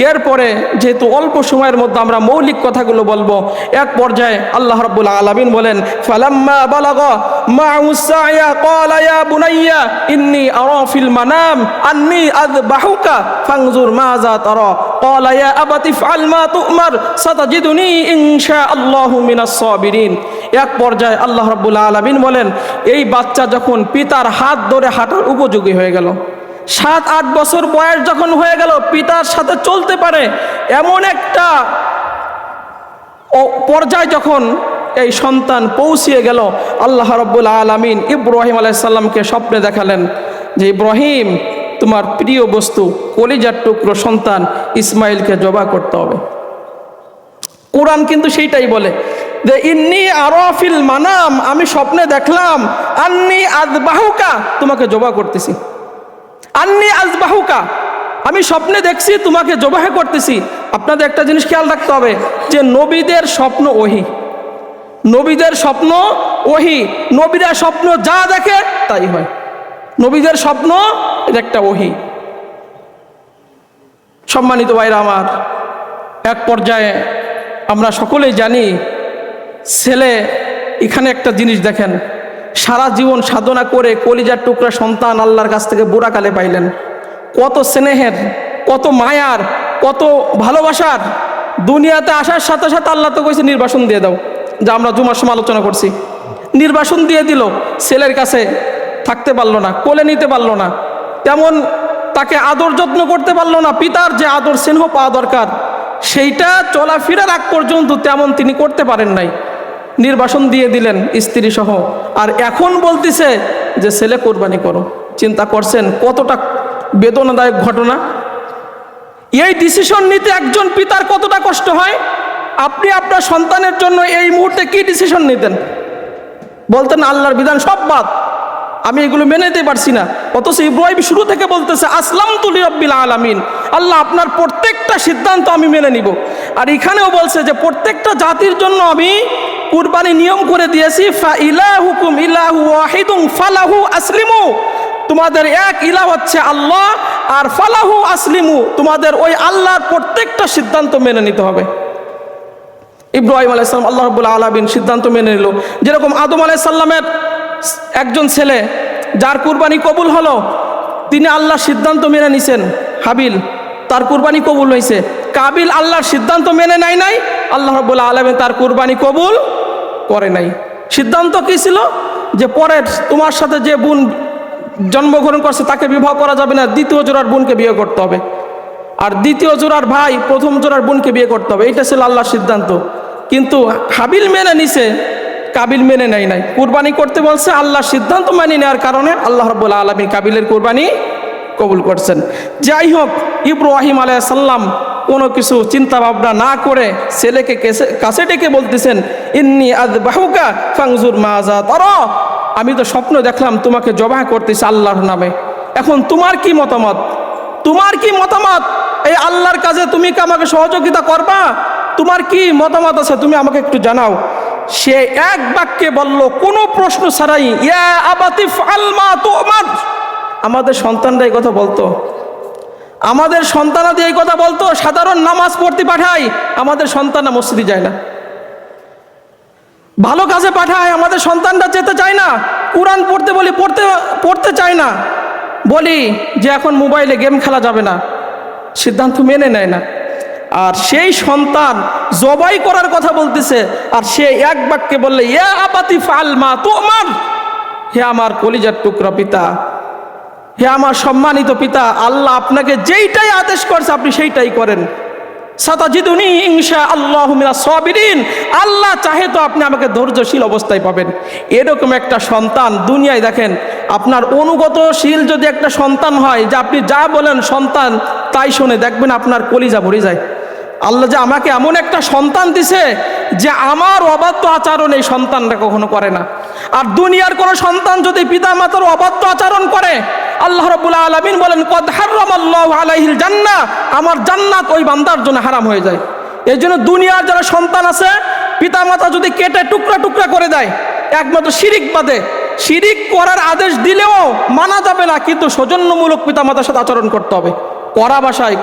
এরপরে যেহেতু অল্প সময়ের মধ্যে আমরা মৌলিক কথাগুলো বলবো, এক পর্যায়ে আল্লাহ রাব্বুল আলামিন বলেন, ফালাম্মা বালাগা মা'হু সা'য়া ক্বালা ইয়া বুনাইয়া ইন্নী আরা ফিল মানাম আন্নী আযবাহুকা ফানজুর মাযা তারা ক্বালা ইয়া আবাতি ইফআল মা তু'মার সাতাজিদুনি ইনশাআল্লাহু মিনাস সাবিরিন। এক পর্যায়ে আল্লাহ রাব্বুল আলামিন বলেন, এই বাচ্চা যখন পিতার হাত ধরে হাঁটার উপযোগী হয়ে গেল, 7-8 বছর বয়স যখন হয়ে গেল, পিতার সাথে চলতে পারে এমন একটা পর্যায়ে যখন এই সন্তান পৌঁছিয়ে গেল, আল্লাহ রাব্বুল আলামিন ইব্রাহিম আলাইহিস সালামকে স্বপ্নে দেখালেন যে ইব্রাহিম, তোমার প্রিয় বস্তু কলিজার টুকরো সন্তান ইসমাইলকে জবাই করতে হবে। কোরআন কিন্তু সেইটাই বলে যে ইন্নী আরা ফিল মানাম, আমি স্বপ্নে দেখলাম, আন্নী আযবাহুকা, তোমাকে জবাই করতেছি। আন্নী আযবাহুকা, আমি স্বপ্নে দেখছি তোমাকে জবাই করতেছি। আপনাদের একটা জিনিস খেয়াল রাখতে হবে যে নবীদের স্বপ্ন ওহী, নবীদের স্বপ্ন ওহী, নবীরা স্বপ্ন যা দেখে তাই হয়, নবীদের স্বপ্ন এটা একটা ওহী। সম্মানিত ভাইরা আমার, এক পর্যায়ে আমরা সকলেই জানি, ছেলে এখানে একটা জিনিস দেখেন, সারা জীবন সাধনা করে কলিজার টুকরা সন্তান আল্লাহর কাছ থেকে বুড়াকালে পাইলেন, কত স্নেহের, কত মায়ার, কত ভালোবাসার। দুনিয়াতে আসার সাথে সাথে আল্লাহ তো কইছে নির্বাসন দিয়ে দাও, যা আমরা জুমার সময় আলোচনা করছি, নির্বাসন দিয়ে দিল। ছেলের কাছে থাকতে পারলো না, কোলে নিতে পারলো না, তেমন তাকে আদর যত্ন করতে পারলো না, পিতার যে আদর স্নেহ পাওয়া দরকার সেইটা চলাফেরার আগ পর্যন্ত তেমন তিনি করতে পারেন নাই, নির্বাসন দিয়ে দিলেন স্ত্রী সহ। আর এখন বলতেছে যে ছেলে কোরবানি করো। চিন্তা করছেন কতটা বেদনাদায়ক ঘটনা? এই ডিসিশন নিতে একজন পিতার কতটা কষ্ট হয়। আপনি আপনার সন্তানের জন্য এই মুহূর্তে কি ডিসিশন নিতেন? বলতেন আল্লাহর বিধান সব বাদ, আমি এগুলো মেনে নিতে পারছি না। অথচ ইব্রাহিম শুরু থেকে বলতেছে আসলামতু লিরাব্বিল আলামিন, আল্লাহ আপনার প্রত্যেকটা সিদ্ধান্ত আমি মেনে নিব। আর এখানেও বলছে যে প্রত্যেকটা জাতির জন্য আমি কুরবানি নিয়ম করে দিয়েছি, ফা ইলাহুকুম ইলাহু ওয়াহিদুন ফালাহু আসলিমু, তোমাদের এক ইলাহ হচ্ছে আল্লাহ, আর ফালাহু আসলিমু, তোমাদের ওই আল্লাহর প্রত্যেকটা সিদ্ধান্ত মেনে নিতে হবে। ইব্রাহিম আলাইহিস সালাম আল্লাহ রাব্বুল আলামিন সিদ্ধান্ত মেনে নিল। যেরকম আদম আলাইহিস সালামের একজন ছেলে যার কুরবানি কবুল হলো, তিনি আল্লাহর সিদ্ধান্ত মেনে নিছেন, হাবিল, তার কুরবানি কবুল হয়েছে। কাবিল আল্লাহর সিদ্ধান্ত মেনে নেয় নাই, আল্লাহ রাব্বুল আলামিন তার কুরবানি কবুল করে নাই। সিদ্ধান্ত কি ছিল? যে পরের তোমার সাথে যে বোন জন্মগ্রহণ করছে তাকে বিবাহ করা যাবে না, দ্বিতীয় জোড়ার বোনকে বিয়ে করতে হবে, আর দ্বিতীয় জোড়ার ভাই প্রথম জোড়ার বোনকে বিয়ে করতে হবে। এটা ছিল আল্লাহর সিদ্ধান্ত। কিন্তু হাবিল মেনে নিছে, কাবিল মেনে নেয় নাই। কুরবানি করতে বলছে, আল্লাহর সিদ্ধান্ত মেনে নেওয়ার কারণে আল্লাহ রাব্বুল আলামিন কাবিলের কুরবানি কবুল করছেন। যাই হোক, ইব্রাহিম আলাইহিস সালাম কোনো কিছু চিন্তা ভাবনা না করে ছেলেকে কাছে ডেকে বলতেছেন, ইন্নী আযবাহুকা ফানজুর মাযা তারা, আমি তো স্বপ্ন দেখলাম তোমাকে জবাই করতেছি আল্লাহর নামে, এখন তোমার কি মতামত? তোমার কি মতামত? এই আল্লাহর কাজে তুমি কি আমাকে সহযোগিতা করবা? তোমার কি মতামত আছে তুমি আমাকে একটু জানাও। সে এক বাক্যে বলল, কোনো প্রশ্ন ছাড়াই, ইয়া আবাতি ইফআল মা তু'মার। আমাদের সন্তানরা এই কথা বলতো, আমাদের সন্তানাদি এই কথা বলতো। সাধারণ নামাজ পড়তে পাঠাই, আমাদের সন্তানরা মসজিদে যায় না। ভালো কাজে পাঠায়, আমাদের সন্তানরা যেতে চায় না। কোরআন পড়তে বলি, পড়তে চায় না। বলি যে এখন মোবাইলে গেম খেলা যাবে না, সিদ্ধান্ত মেনে নেয় না। আর সেই সন্তান জবাই করার কথা বলতেছে, আর সে এক বাক্যে বললে, ইয়া আবাতি ইফআল মা তু'মার, হে আমার কলিজার টুকরা পিতা, হে আমার সম্মানিত পিতা, আল্লাহ আপনাকে যেইটাই আদেশ করছে আপনি সেইটাই করেন। সাতাজিদুনি ইনশাআল্লাহু মিনাস সাবিরিন, আল্লাহ চাহে তো আপনি আমাকে ধৈর্যশীল অবস্থায় পাবেন। এরকম একটা সন্তান দুনিয়ায় দেখেন, আপনার অনুগতশীল যদি একটা সন্তান হয়, যে আপনি যা বলেন সন্তান তাই শোনে, দেখবেন আপনার কলিজা ভরে যায়। আল্লাহ যে আমাকে এমন একটা সন্তান দিছে যে আমার অবাধ্য আচরণ এই সন্তানটা কখনো করে না। আর দুনিয়ার কোনো সন্তান যদি পিতা মাতার অবাধ্য আচরণ করে, আল্লাহ রাব্বুল আলামিন বলেন, কদ হারামাল্লাহু আলাইহিল জান্নাহ, আমার জান্নাত ওই বান্দার জন্য হারাম হয়ে যায়। এই জন্য দুনিয়ার যারা সন্তান আছে, পিতা মাতা যদি কেটে টুকরা টুকরা করে দেয়, একমাত্র শিরিক বাদে, শিরিক করার আদেশ দিলেও মানা যাবে না, কিন্তু সৌজন্যমূলক পিতা মাতার সাথে আচরণ করতে হবে। কড়া ভাষায়